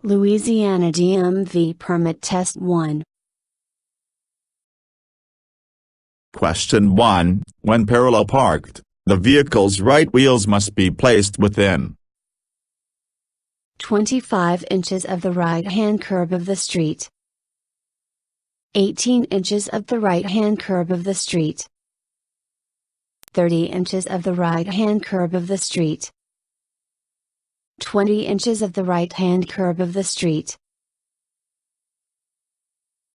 Louisiana DMV Permit Test 1. Question 1. When parallel parked, the vehicle's right wheels must be placed within 25 inches of the right-hand curb of the street. 18 inches of the right-hand curb of the street. 30 inches of the right-hand curb of the street. 20 inches of the right-hand curb of the street.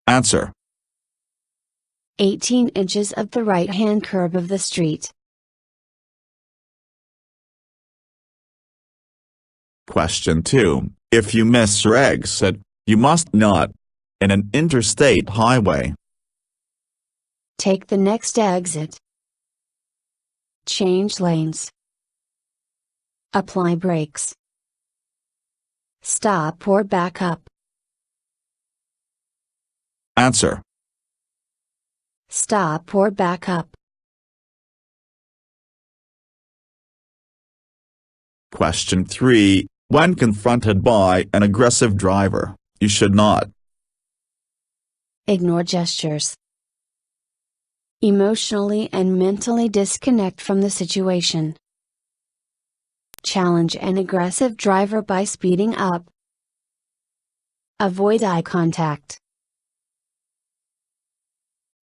Answer. 18 inches of the right-hand curb of the street. Question 2. If you miss your exit, you must not. In an interstate highway. Take the next exit. Change lanes. Apply brakes. Stop or back up. Answer. Stop or back up. Question 3. When confronted by an aggressive driver, you should not ignore gestures. Emotionally and mentally disconnect from the situation. Challenge an aggressive driver by speeding up. Avoid eye contact.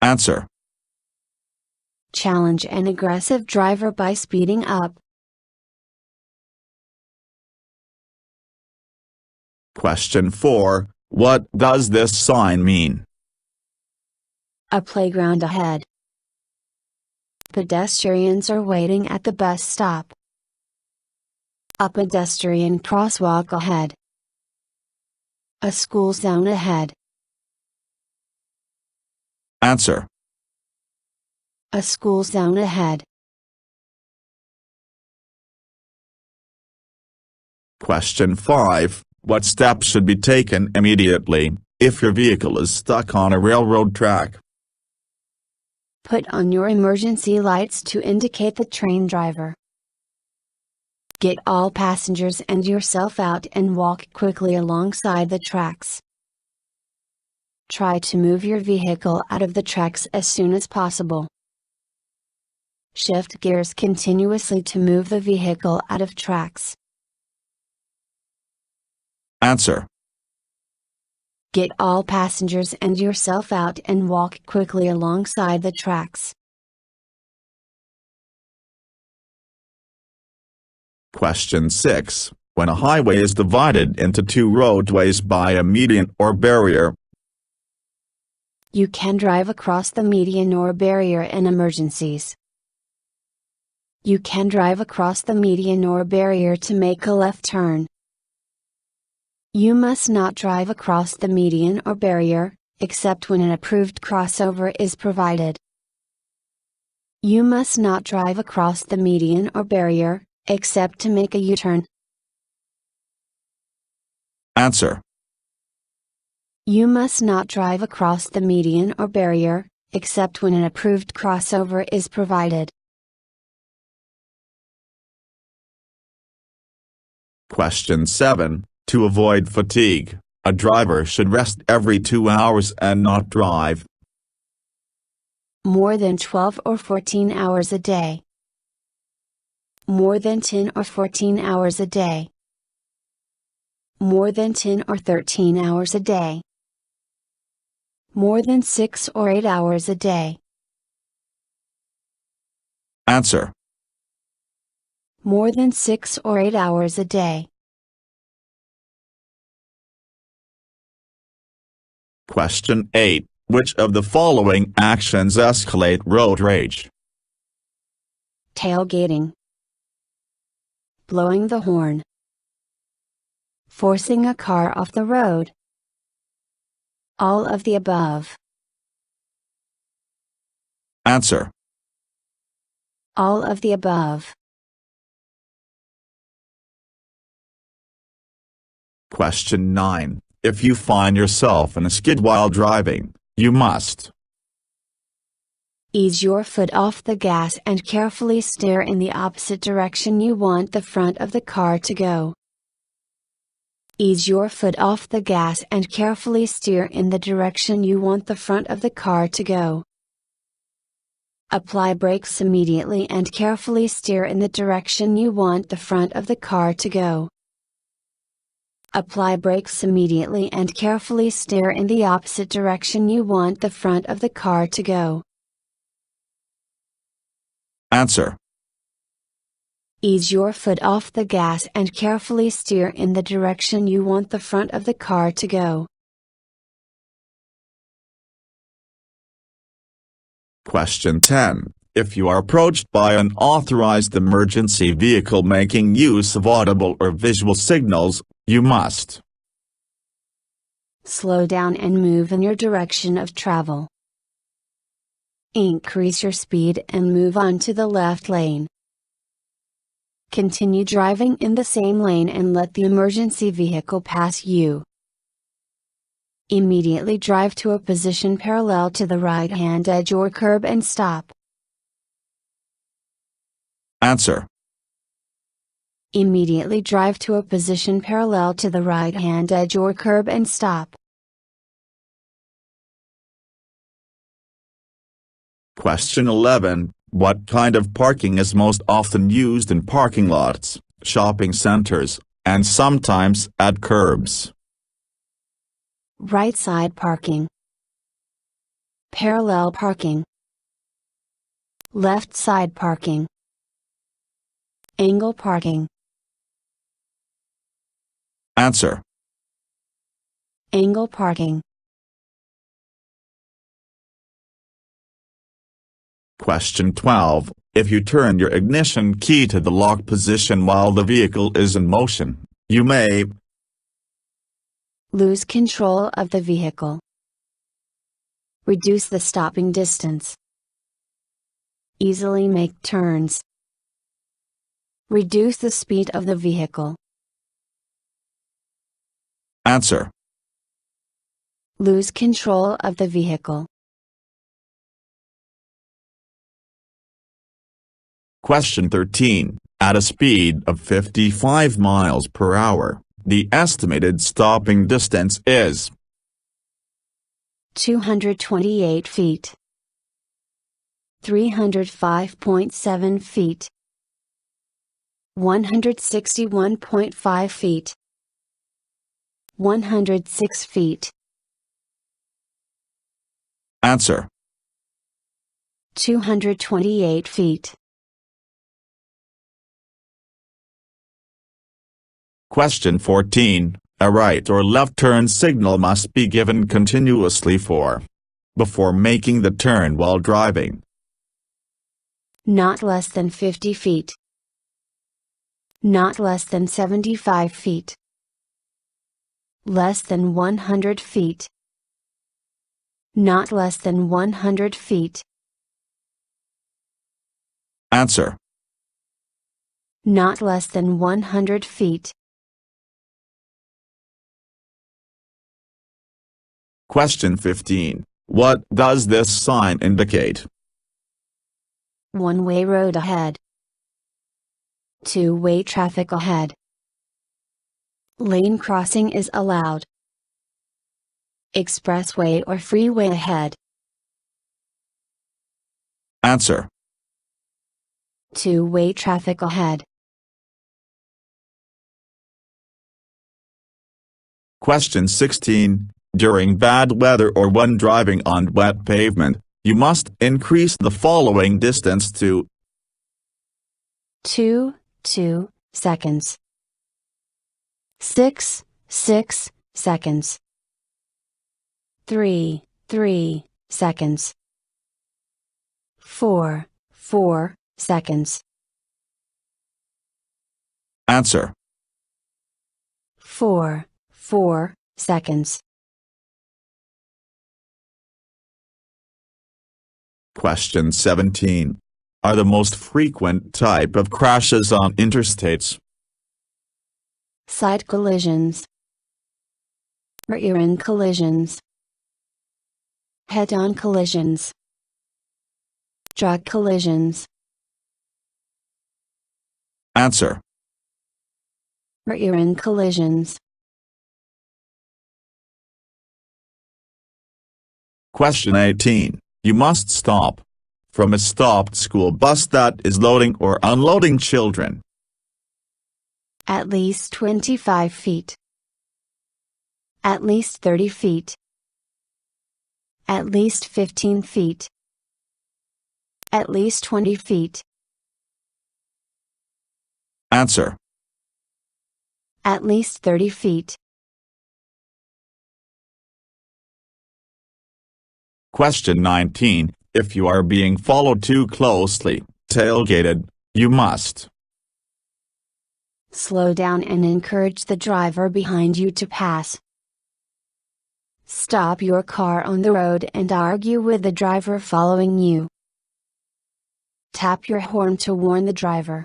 Answer. Challenge an aggressive driver by speeding up. Question 4. What does this sign mean? A playground ahead. Pedestrians are waiting at the bus stop. A pedestrian crosswalk ahead. A school zone ahead. Answer. A school zone ahead. Question 5. What steps should be taken immediately if your vehicle is stuck on a railroad track? Put on your emergency lights to indicate the train driver. Get all passengers and yourself out and walk quickly alongside the tracks. Try to move your vehicle out of the tracks as soon as possible. Shift gears continuously to move the vehicle out of tracks. Answer. Get all passengers and yourself out and walk quickly alongside the tracks. Question 6. When a highway is divided into two roadways by a median or barrier, you can drive across the median or barrier in emergencies. You can drive across the median or barrier to make a left turn. You must not drive across the median or barrier, except when an approved crossover is provided. You must not drive across the median or barrier, except to make a U-turn. Answer. You must not drive across the median or barrier, except when an approved crossover is provided. Question 7. To avoid fatigue, a driver should rest every 2 hours and not drive more than 12 or 14 hours a day. More than 10 or 14 hours a day. More than 10 or 13 hours a day. More than 6 or 8 hours a day. Answer. More than 6 or 8 hours a day. Question 8. Which of the following actions escalate road rage? Tailgating. Blowing the horn. Forcing a car off the road. All of the above. Answer. All of the above. Question 9. If you find yourself in a skid while driving, you must ease your foot off the gas and carefully steer in the opposite direction you want the front of the car to go. Ease your foot off the gas and carefully steer in the direction you want the front of the car to go. Apply brakes immediately and carefully steer in the direction you want the front of the car to go. Apply brakes immediately and carefully steer in the opposite direction you want the front of the car to go. Answer. Ease your foot off the gas and carefully steer in the direction you want the front of the car to go. Question 10. If you are approached by an authorized emergency vehicle making use of audible or visual signals, you must slow down and move in your direction of travel. Increase your speed and move on to the left lane. Continue driving in the same lane and let the emergency vehicle pass you. Immediately drive to a position parallel to the right-hand edge or curb and stop. Answer. Immediately drive to a position parallel to the right-hand edge or curb and stop. Question 11. What kind of parking is most often used in parking lots, shopping centers, and sometimes at curbs? Right side parking. Parallel parking. Left side parking. Angle parking. Answer. Angle parking. Question 12. If you turn your ignition key to the lock position while the vehicle is in motion, you may lose control of the vehicle. Reduce the stopping distance. Easily make turns. Reduce the speed of the vehicle. Answer. Lose control of the vehicle. Question 13. At a speed of 55 miles per hour, the estimated stopping distance is 228 feet. 305.7 feet. 161.5 feet. 106 feet. Answer. 228 feet. Question 14. A right or left turn signal must be given continuously before making the turn while driving. Not less than 50 feet. Not less than 75 feet. Less than 100 feet. Not less than 100 feet. Answer. Not less than 100 feet. Question 15. What does this sign indicate? One-way road ahead. Two-way traffic ahead. Lane crossing is allowed. Expressway or freeway ahead. Answer. Two-way traffic ahead. Question 16. During bad weather or when driving on wet pavement, you must increase the following distance to 2 seconds. 6 seconds. 3 seconds. 4 seconds. Answer. 4 seconds. Question 17. Are the most frequent type of crashes on interstates? Side collisions. Rear-end collisions. Head-on collisions. Drug collisions. Answer. Rear-end collisions. Question 18. You must stop from a stopped school bus that is loading or unloading children. At least 25 feet. At least 30 feet. At least 15 feet. At least 20 feet. Answer. At least 30 feet. Question 19. If you are being followed too closely, tailgated, you must slow down and encourage the driver behind you to pass. Stop your car on the road and argue with the driver following you. Tap your horn to warn the driver.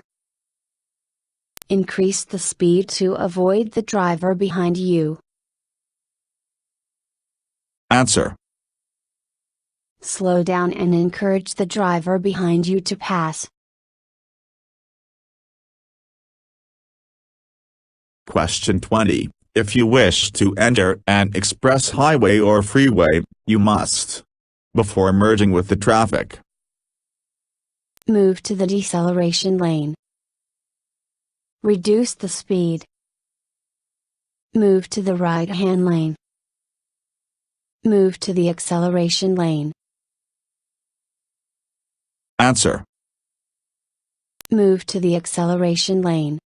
Increase the speed to avoid the driver behind you. Answer. Slow down and encourage the driver behind you to pass. Question 20. If you wish to enter an express highway or freeway, you must, before merging with the traffic, move to the deceleration lane. Reduce the speed. Move to the right-hand lane. Move to the acceleration lane. Answer. Move to the acceleration lane.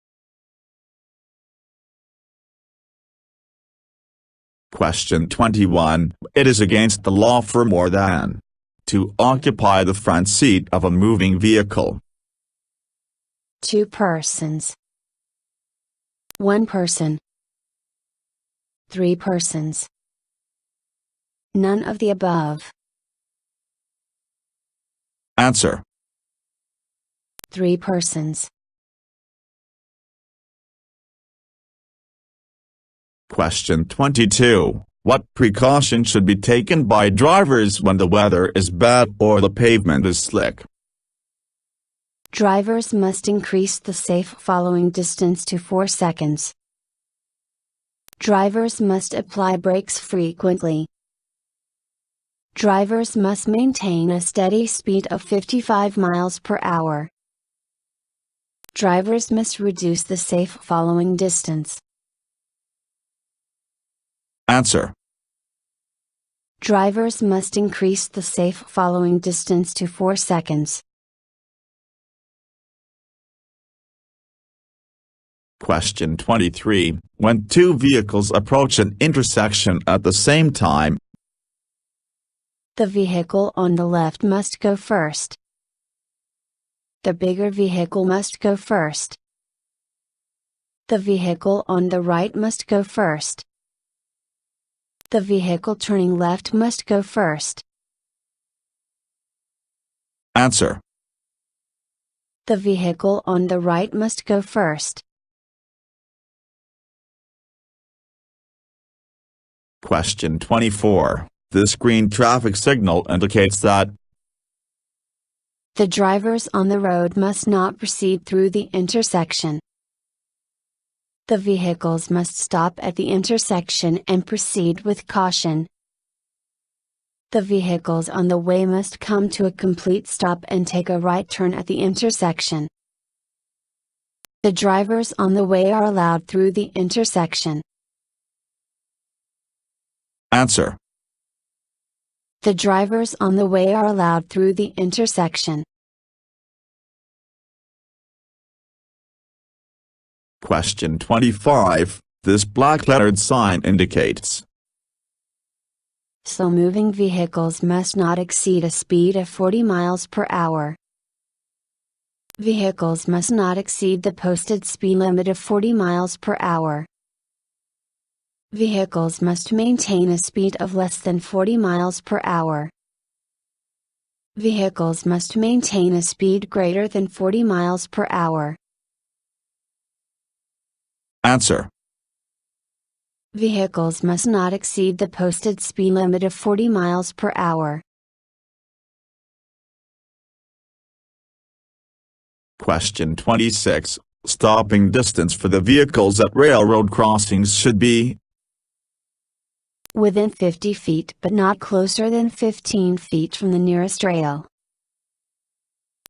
Question 21. It is against the law for more than to occupy the front seat of a moving vehicle. 2 persons. 1 person. 3 persons. None of the above. Answer. 3 persons. Question 22. What precaution should be taken by drivers when the weather is bad or the pavement is slick? Drivers must increase the safe following distance to 4 seconds. Drivers must apply brakes frequently. Drivers must maintain a steady speed of 55 miles per hour. Drivers must reduce the safe following distance. Answer. Drivers must increase the safe following distance to 4 seconds. Question 23. When 2 vehicles approach an intersection at the same time, the vehicle on the left must go first. The bigger vehicle must go first. The vehicle on the right must go first. The vehicle turning left must go first. Answer. The vehicle on the right must go first. Question 24. This green traffic signal indicates that the drivers on the road must not proceed through the intersection. The vehicles must stop at the intersection and proceed with caution. The vehicles on the way must come to a complete stop and take a right turn at the intersection. The drivers on the way are allowed through the intersection. Answer. The drivers on the way are allowed through the intersection. Question 25. This black lettered sign indicates slow moving vehicles must not exceed a speed of 40 miles per hour. Vehicles must not exceed the posted speed limit of 40 miles per hour. Vehicles must maintain a speed of less than 40 miles per hour. Vehicles must maintain a speed greater than 40 miles per hour. Answer. Vehicles must not exceed the posted speed limit of 40 miles per hour. Question 26. Stopping distance for the vehicles at railroad crossings should be Within 50 feet but not closer than 15 feet from the nearest rail.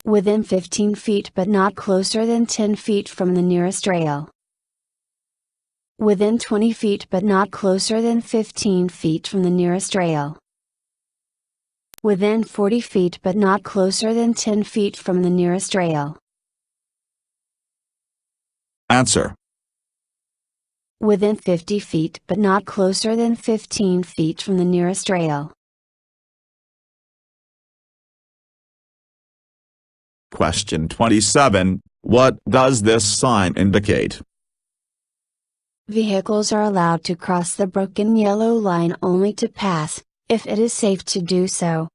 Within 15 feet but not closer than 10 feet from the nearest rail. Within 20 feet but not closer than 15 feet from the nearest rail. Within 40 feet but not closer than 10 feet from the nearest rail. Answer. Within 50 feet but not closer than 15 feet from the nearest rail. Question 27. What does this sign indicate? Vehicles are allowed to cross the broken yellow line only to pass, if it is safe to do so.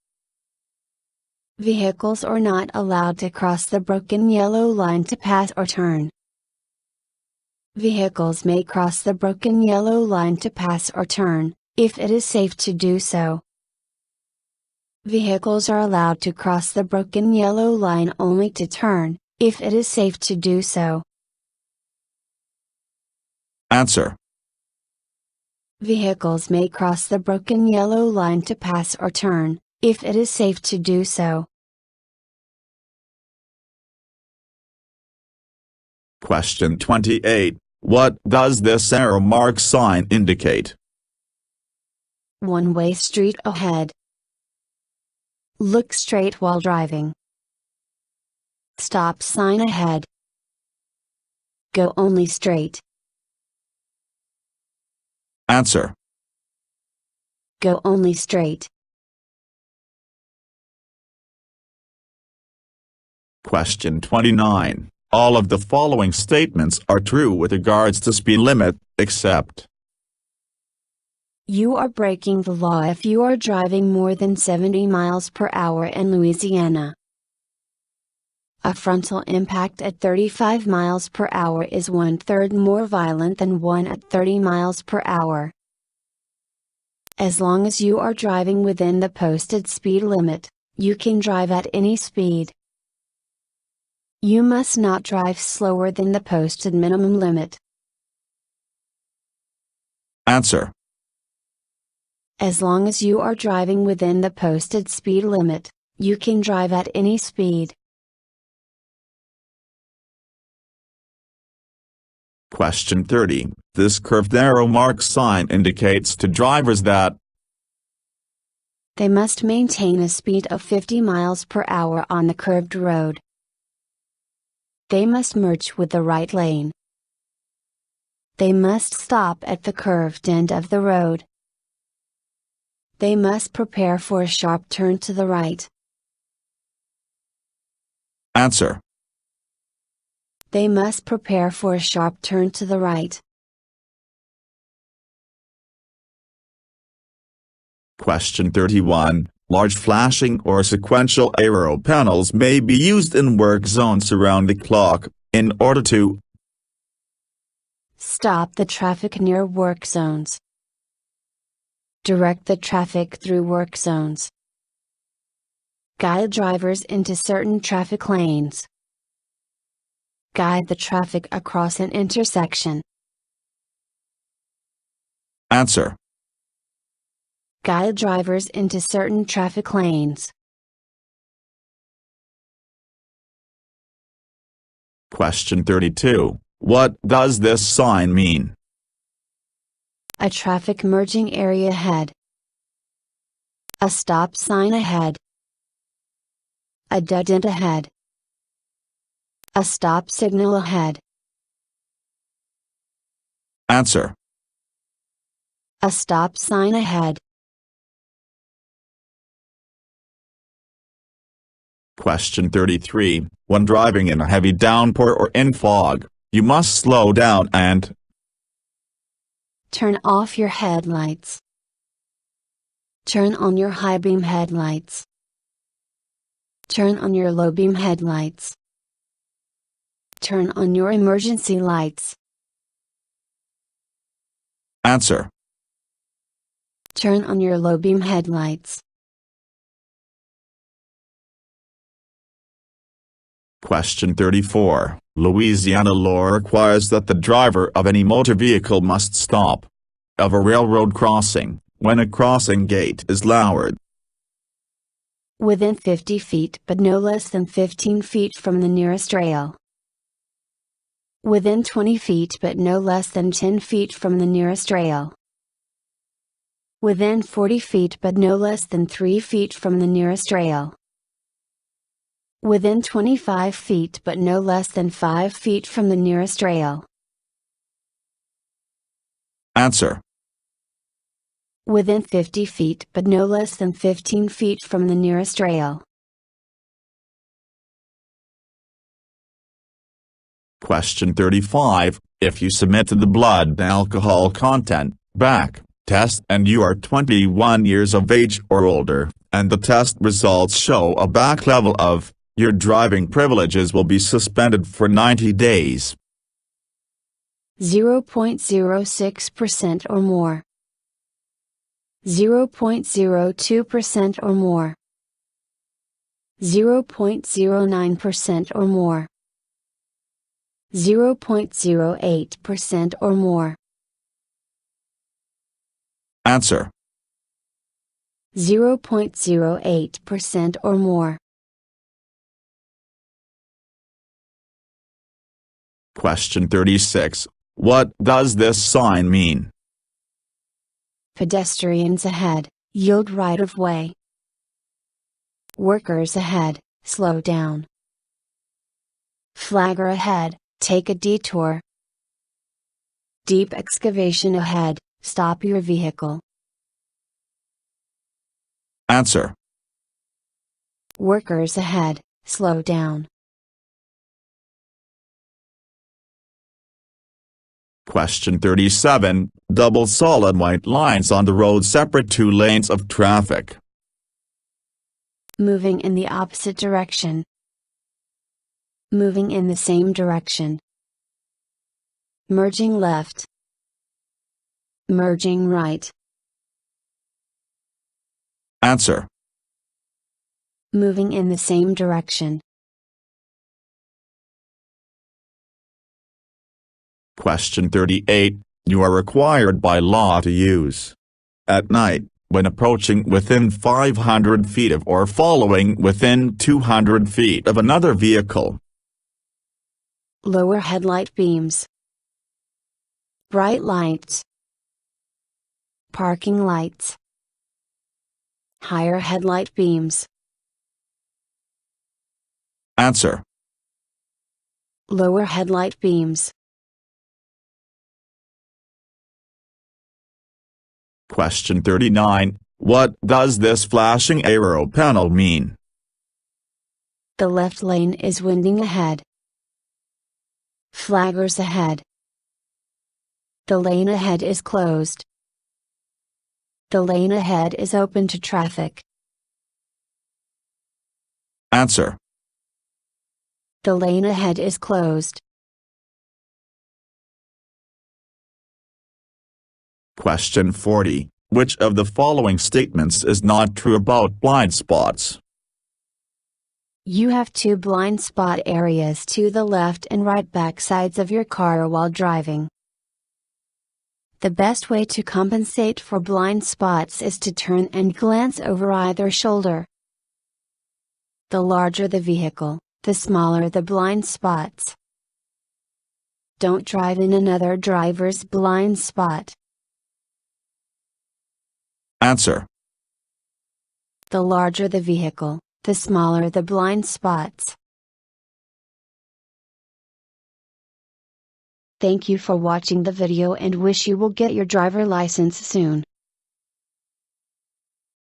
Vehicles are not allowed to cross the broken yellow line to pass or turn. Vehicles may cross the broken yellow line to pass or turn, if it is safe to do so. Vehicles are allowed to cross the broken yellow line only to turn, if it is safe to do so. Answer. Vehicles may cross the broken yellow line to pass or turn, if it is safe to do so. Question 28. What does this arrow mark sign indicate? One-way street ahead. Look straight while driving. Stop sign ahead. Go only straight. Answer. Go only straight. Question 29. All of the following statements are true with regards to speed limit, except You are breaking the law if you are driving more than 70 miles per hour in Louisiana. A frontal impact at 35 miles per hour is 1/3 more violent than one at 30 miles per hour. As long as you are driving within the posted speed limit, you can drive at any speed. You must not drive slower than the posted minimum limit. Answer. As long as you are driving within the posted speed limit, you can drive at any speed. Question 30. This curved arrow mark sign indicates to drivers that They must maintain a speed of 50 miles per hour on the curved road. They must merge with the right lane. They must stop at the curved end of the road. They must prepare for a sharp turn to the right. Answer. They must prepare for a sharp turn to the right. Question 31. Large flashing or sequential arrow panels may be used in work zones around the clock, in order to Stop the traffic near work zones. Direct the traffic through work zones. Guide drivers into certain traffic lanes. Guide the traffic across an intersection. Answer. Guide drivers into certain traffic lanes. Question 32. What does this sign mean? A traffic merging area ahead. A stop sign ahead. A dead end ahead. A stop signal ahead. Answer. A stop sign ahead. Question 33. When driving in a heavy downpour or in fog, you must slow down and Turn off your headlights. Turn on your high beam headlights. Turn on your low beam headlights. Turn on your emergency lights. Answer. Turn on your low beam headlights. Question 34. Louisiana law requires that the driver of any motor vehicle must stop of a railroad crossing when a crossing gate is lowered. Within 50 feet but no less than 15 feet from the nearest rail. Within 20 feet but no less than 10 feet from the nearest rail. Within 40 feet but no less than 3 feet from the nearest rail. Within 25 feet but no less than 5 feet from the nearest rail. Answer. Within 50 feet but no less than 15 feet from the nearest rail. Question 35. If you submit to the blood alcohol content back test and you are 21 years of age or older, and the test results show a back level of, your driving privileges will be suspended for 90 days. 0.06% or more. 0.02% or more. 0.09% or more. 0.08% or more. Answer. 0.08% or more. Question 36. What does this sign mean? Pedestrians ahead, yield right of way. Workers ahead, slow down. Flagger ahead, take a detour. Deep excavation ahead, stop your vehicle. Answer. Workers ahead, slow down. Question 37. Double solid white lines on the road separate two lanes of traffic. Moving in the opposite direction. Moving in the same direction. Merging left. Merging right. Answer. Moving in the same direction. Question 38. You are required by law to use at night, when approaching within 500 feet of or following within 200 feet of another vehicle. Lower headlight beams. Bright lights. Parking lights. Higher headlight beams. Answer. Lower headlight beams. Question 39. What does this flashing arrow panel mean? The left lane is winding ahead. Flaggers ahead. The lane ahead is closed. The lane ahead is open to traffic. Answer. The lane ahead is closed. Question 40. Which of the following statements is not true about blind spots? You have two blind spot areas to the left and right back sides of your car while driving. The best way to compensate for blind spots is to turn and glance over either shoulder. The larger the vehicle, the smaller the blind spots. Don't drive in another driver's blind spot. Answer. The larger the vehicle, the smaller the blind spots. Thank you for watching the video and wish you will get your driver license soon.